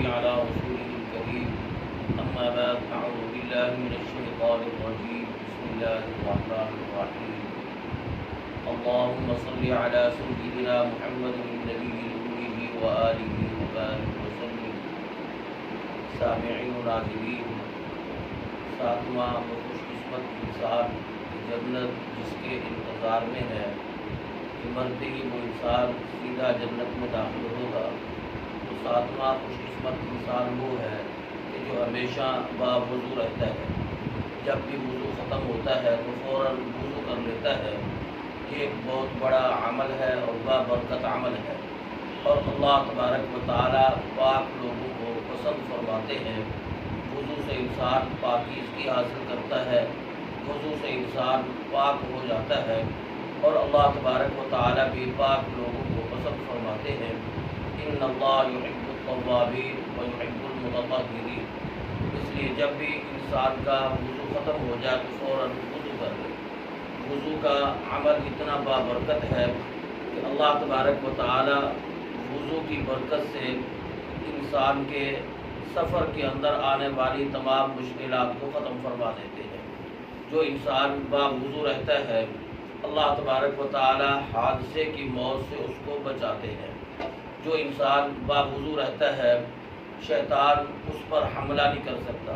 على رسوله الكريم أما بعد أعوذ بالله من الشيطان الرجيم بسم الله الرحمن الرحيم اللهم صل على سيدنا محمد النبي الأمي وآله وبارك وسلم سامعین و ناظرین، ساتواں وہ خوش قسمت انسان جنت جس کے انتظار میں ہے کہ مرتے ہی وہ انسان سیدھا جنت میں داخل ہوگا، تو ساتواں خوش قسمت انسان وہ ہے کہ جو ہمیشہ باوضو رہتا ہے، جب بھی وضو ختم ہوتا ہے تو فوراً وضو کر لیتا ہے۔ یہ ایک بہت بڑا عمل ہے اور بابرکت عمل ہے، اور اللہ تبارک و تعالیٰ پاک لوگوں کو پسند فرماتے ہیں۔ وضو سے انسان پاکیزگی حاصل کرتا ہے، وضو سے انسان پاک ہو جاتا ہے، اور اللہ تبارک و تعالیٰ بھی پاک لوگوں کو پسند فرماتے ہیں۔ ان اللہ یحب التوابین و یحب المتطہرین، اس لیے جب بھی انسان کا وضو ختم ہو جائے تو فوراً وضو کر لے۔ وضو کا عمل اتنا بابرکت ہے کہ اللہ تبارک و تعالیٰ وضو کی برکت سے انسان کے سفر کے اندر آنے والی تمام مشکلات کو ختم فرما دیتے ہیں۔ جو انسان باوضو رہتا ہے اللہ تبارک و تعالیٰ حادثے کی موت سے اس کو بچاتے ہیں۔ جو انسان باوضو رہتا ہے شیطان اس پر حملہ نہیں کر سکتا۔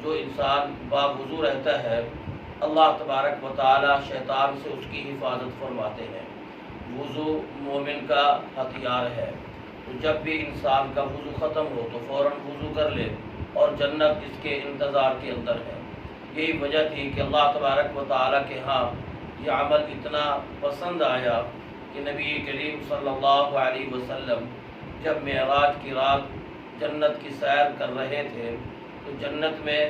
جو انسان باوضو رہتا ہے اللہ تبارک و تعالیٰ شیطان سے اس کی حفاظت فرماتے ہیں۔ وضو مومن کا ہتھیار ہے، تو جب بھی انسان کا وضو ختم ہو تو فوراً وضو کر لے، اور جنت اس کے انتظار کے اندر ہے۔ یہی وجہ تھی کہ اللہ تبارک و تعالیٰ کے ہاں یہ عمل اتنا پسند آیا کہ نبی کریم صلی اللہ علیہ وسلم جب معراج کی رات جنت کی سیر کر رہے تھے تو جنت میں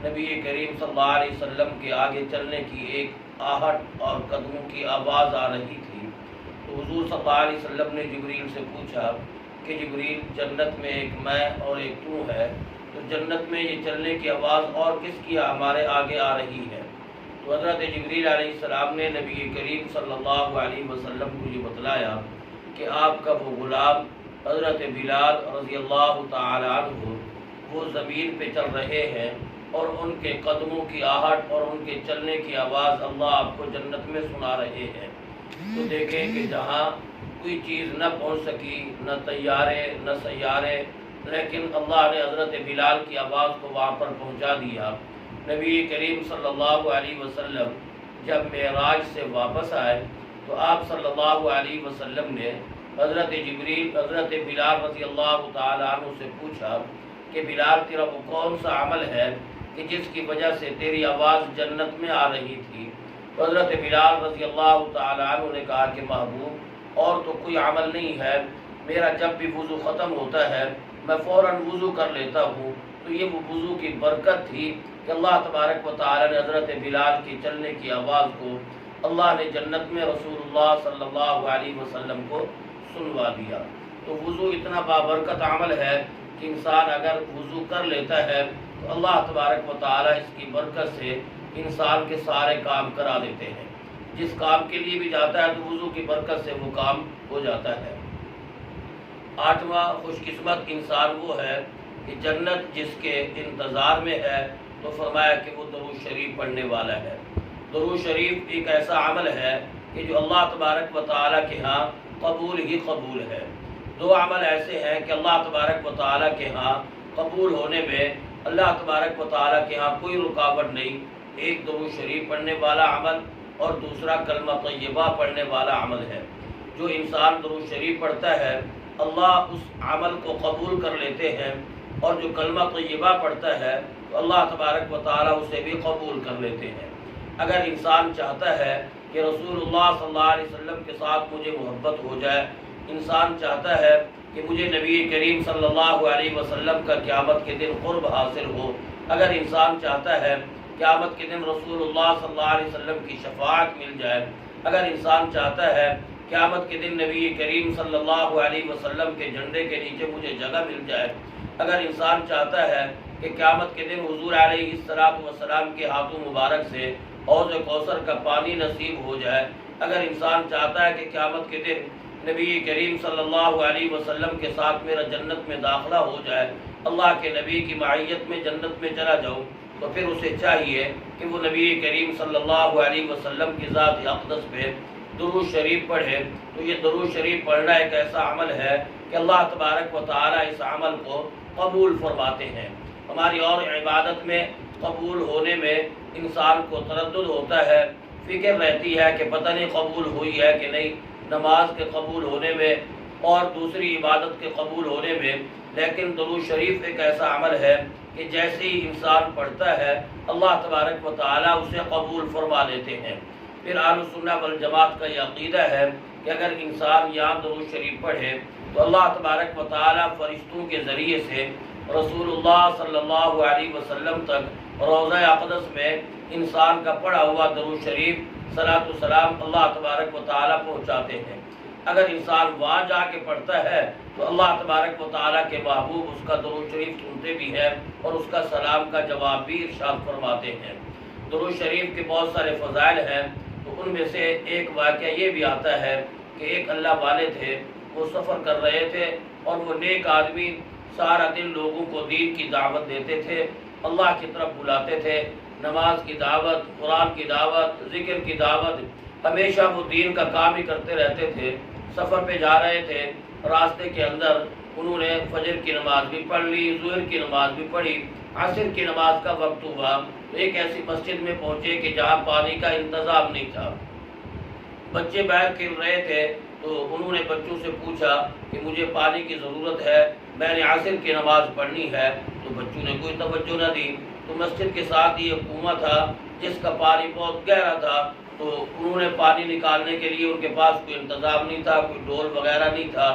نبی کریم صلی اللہ علیہ وسلم کے آگے چلنے کی ایک آہٹ اور قدموں کی آواز آ رہی تھی، تو حضور صلی اللہ علیہ وسلم نے جبریل سے پوچھا کہ جبریل جنت میں ایک میں اور ایک تو ہے، تو جنت میں یہ چلنے کی آواز اور کس کی ہمارے آگے آ رہی ہے؟ تو حضرت جبریل علیہ السلام نے نبی کریم صلی اللہ علیہ وسلم کو یہ بتلایا کہ آپ کا وہ غلام حضرت بلال رضی اللہ تعالی عنہ وہ زمین پہ چل رہے ہیں، اور ان کے قدموں کی آہٹ اور ان کے چلنے کی آواز اللہ آپ کو جنت میں سنا رہے ہیں۔ تو دیکھیں کہ جہاں کوئی چیز نہ پہنچ سکی، نہ طیارے نہ سیارے، لیکن اللہ نے حضرت بلال کی آواز کو وہاں پر پہنچا دیا۔ نبی کریم صلی اللہ علیہ وسلم جب معراج سے واپس آئے تو آپ صلی اللہ علیہ وسلم نے حضرت بلال رضی اللہ تعالیٰ عنہ سے پوچھا کہ بلال تیرا وہ کون سا عمل ہے کہ جس کی وجہ سے تیری آواز جنت میں آ رہی تھی؟ حضرت بلال رضی اللہ تعالیٰ عنہ نے کہا کہ محبوب اور تو کوئی عمل نہیں ہے، میرا جب بھی وضو ختم ہوتا ہے میں فوراً وضو کر لیتا ہوں۔ تو یہ وہ وضو کی برکت تھی کہ اللہ تبارک و تعالیٰ نے حضرت بلال کی چلنے کی آواز کو اللہ نے جنت میں رسول اللہ صلی اللہ علیہ وسلم کو سنوا دیا۔ تو وضو اتنا بابرکت عمل ہے کہ انسان اگر وضو کر لیتا ہے تو اللہ تبارک و تعالیٰ اس کی برکت سے انسان کے سارے کام کرا دیتے ہیں۔ جس کام کے لیے بھی جاتا ہے تو وضو کی برکت سے وہ کام ہو جاتا ہے۔ آٹھواں خوش قسمت انسان وہ ہے کہ جنت جس کے انتظار میں ہے، تو فرمایا کہ وہ درود شریف پڑھنے والا ہے۔ درود شریف ایک ایسا عمل ہے کہ جو اللہ تبارک و تعالیٰ کے ہاں قبول ہی قبول ہے۔ دو عمل ایسے ہیں کہ اللہ تبارک و تعالیٰ کے ہاں قبول ہونے میں اللہ تبارک و تعالیٰ کے ہاں کوئی رکاوٹ نہیں، ایک درود شریف پڑھنے والا عمل اور دوسرا کلمہ طیبہ پڑھنے والا عمل ہے۔ جو انسان درود شریف پڑھتا ہے اللہ اس عمل کو قبول کر لیتے ہیں، اور جو کلمہ طیبہ پڑھتا ہے تو اللہ تبارک و تعالیٰ اسے بھی قبول کر لیتے ہیں۔ اگر انسان چاہتا ہے کہ رسول اللہ صلی اللہ علیہ وسلم کے ساتھ مجھے محبت ہو جائے، انسان چاہتا ہے کہ مجھے نبی کریم صلی اللہ علیہ وسلم کا قیامت کے دن قرب حاصل ہو، اگر انسان چاہتا ہے قیامت کے دن رسول اللہ صلی اللہ علیہ وسلم کی شفاعت مل جائے، اگر انسان چاہتا ہے قیامت کے دن نبی کریم صلی اللہ علیہ وسلم کے جھنڈے کے نیچے مجھے جگہ مل جائے، اگر انسان چاہتا ہے کہ قیامت کے دن حضور علیہ السلام کے ہاتھوں مبارک سے حوض کوثر کا پانی نصیب ہو جائے، اگر انسان چاہتا ہے کہ قیامت کے دن نبی کریم صلی اللہ علیہ وسلم کے ساتھ میرا جنت میں داخلہ ہو جائے، اللہ کے نبی کی معیت میں جنت میں چلا جاؤں، تو پھر اسے چاہیے کہ وہ نبی کریم صلی اللہ علیہ وسلم کی ذات اقدس پہ درود شریف پڑھے۔ تو یہ درود شریف پڑھنا ایک ایسا عمل ہے کہ اللہ تبارک و تعالی اس عمل کو قبول فرماتے ہیں۔ ہماری اور عبادت میں قبول ہونے میں انسان کو تردد ہوتا ہے، فکر رہتی ہے کہ پتہ نہیں قبول ہوئی ہے کہ نہیں، نماز کے قبول ہونے میں اور دوسری عبادت کے قبول ہونے میں۔ لیکن درود شریف ایک ایسا عمل ہے کہ جیسے ہی انسان پڑھتا ہے اللہ تبارک و تعالیٰ اسے قبول فرما لیتے ہیں۔ پھر اہل سنہ والجماعت کا یہ عقیدہ ہے کہ اگر انسان یہاں درود شریف پڑھے تو اللہ تبارک و تعالیٰ فرشتوں کے ذریعے سے رسول اللہ صلی اللہ علیہ وسلم تک روضہ اقدس میں انسان کا پڑھا ہوا درود شریف صلاۃ والسلام اللہ تبارک و تعالیٰ پہنچاتے ہیں۔ اگر انسان وہاں جا کے پڑھتا ہے تو اللہ تبارک و تعالیٰ کے محبوب اس کا درود شریف سنتے بھی ہیں اور اس کا سلام کا جواب بھی ارشاد فرماتے ہیں۔ درود شریف کے بہت سارے فضائل ہیں، تو ان میں سے ایک واقعہ یہ بھی آتا ہے کہ ایک اللہ والے تھے، وہ سفر کر رہے تھے اور وہ نیک آدمی سارا دن لوگوں کو دین کی دعوت دیتے تھے، اللہ کی طرف بلاتے تھے، نماز کی دعوت، قرآن کی دعوت، ذکر کی دعوت، ہمیشہ وہ دین کا کام ہی کرتے رہتے تھے۔ سفر پہ جا رہے تھے، راستے کے اندر انہوں نے فجر کی نماز بھی پڑھ لی، ظہر کی نماز بھی پڑھی، عصر کی نماز کا وقت ہوا تو ایک ایسی مسجد میں پہنچے کہ جہاں پانی کا انتظام نہیں تھا۔ بچے باہر کھیل رہے تھے تو انہوں نے بچوں سے پوچھا کہ مجھے پانی کی ضرورت ہے، میں نے عصر کی نماز پڑھنی ہے، تو بچوں نے کوئی توجہ نہ دی۔ تو مسجد کے ساتھ ہی ایک کنواں تھا جس کا پانی بہت گہرا تھا، تو انہوں نے پانی نکالنے کے لیے ان کے پاس کوئی انتظام نہیں تھا، کوئی ڈول وغیرہ نہیں تھا۔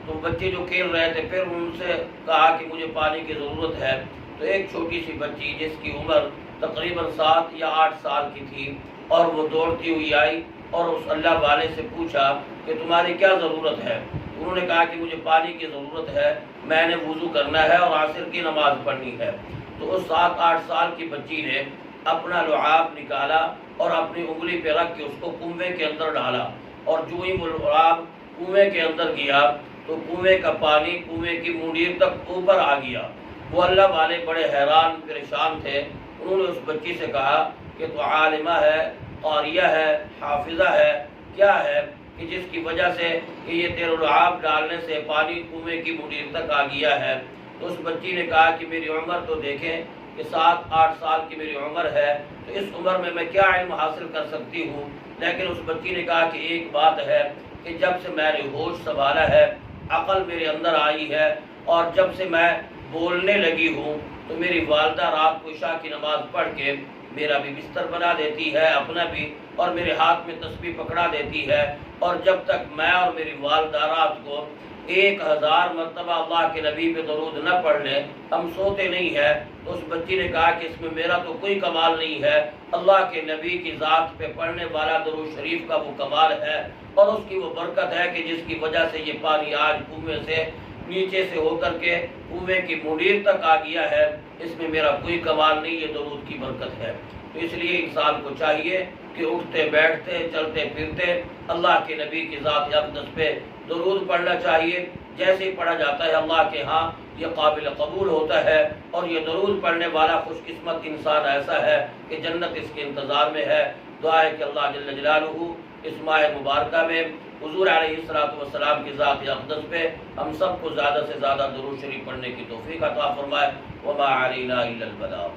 تو بچے جو کھیل رہے تھے پھر ان سے کہا کہ مجھے پانی کی ضرورت ہے۔ تو ایک چھوٹی سی بچی جس کی عمر تقریباً 7 یا 8 سال کی تھی، اور وہ دوڑتی ہوئی آئی اور اس اللہ والے سے پوچھا کہ تمہاری کیا ضرورت ہے؟ انہوں نے کہا کہ مجھے پانی کی ضرورت ہے، میں نے وضو کرنا ہے اور عصر کی نماز پڑھنی ہے۔ تو اس 7-8 سال کی بچی نے اپنا لعاب نکالا اور اپنی انگلی پہ رکھ کے اس کو کنویں کے اندر ڈالا، اور جو ہی وہ لعاب کنویں کے اندر گیا تو کنویں کا پانی کنویں کی منڈیر تک اوپر آ گیا۔ وہ اللہ والے بڑے حیران پریشان تھے۔ انہوں نے اس بچی سے کہا کہ تو عالمہ ہے، قاریہ ہے، حافظہ ہے، کیا ہے کہ جس کی وجہ سے کہ یہ تیرے لعاب ڈالنے سے پانی کنویں کی منڈیر تک آ گیا ہے؟ تو اس بچی نے کہا کہ میری عمر تو دیکھیں کہ 7-8 سال کی میری عمر ہے، تو اس عمر میں میں کیا علم حاصل کر سکتی ہوں؟ لیکن اس بچی نے کہا کہ ایک بات ہے کہ جب سے میں نے ہوش سنبھالا ہے، عقل میرے اندر آئی ہے، اور جب سے میں بولنے لگی ہوں تو میری والدہ رات کو عشاء کی نماز پڑھ کے میرا بھی بستر بنا دیتی ہے اپنا بھی، اور میرے ہاتھ میں تسبیح پکڑا دیتی ہے، اور جب تک میں اور میری والدہ رات کو 1000 مرتبہ اللہ کے نبی پہ درود نہ پڑھ لیں ہم سوتے نہیں ہیں۔ تو اس بچی نے کہا کہ اس میں میرا تو کوئی کمال نہیں ہے، اللہ کے نبی کی ذات پہ پڑھنے والا درود شریف کا وہ کمال ہے اور اس کی وہ برکت ہے کہ جس کی وجہ سے یہ پانی آج کنویں سے نیچے سے ہو کر کے کنویں کی منڈیر تک آ گیا ہے۔ اس میں میرا کوئی کمال نہیں، یہ درود کی برکت ہے۔ تو اس لیے انسان کو چاہیے کہ اٹھتے بیٹھتے چلتے پھرتے اللہ کے نبی کی ذات اقدس پہ درود پڑھنا چاہیے۔ جیسے ہی پڑھا جاتا ہے اللہ کے ہاں یہ قابل قبول ہوتا ہے، اور یہ درود پڑھنے والا خوش قسمت انسان ایسا ہے کہ جنت اس کے انتظار میں ہے۔ دعا ہے کہ اللہ جل جلالہ اس ماہ مبارکہ میں حضور علیہ السلام کی ذات اقدس پہ ہم سب کو زیادہ سے زیادہ درود شریف پڑھنے کی توفیق عطا فرمائے۔ وما علینا الا البلاغ۔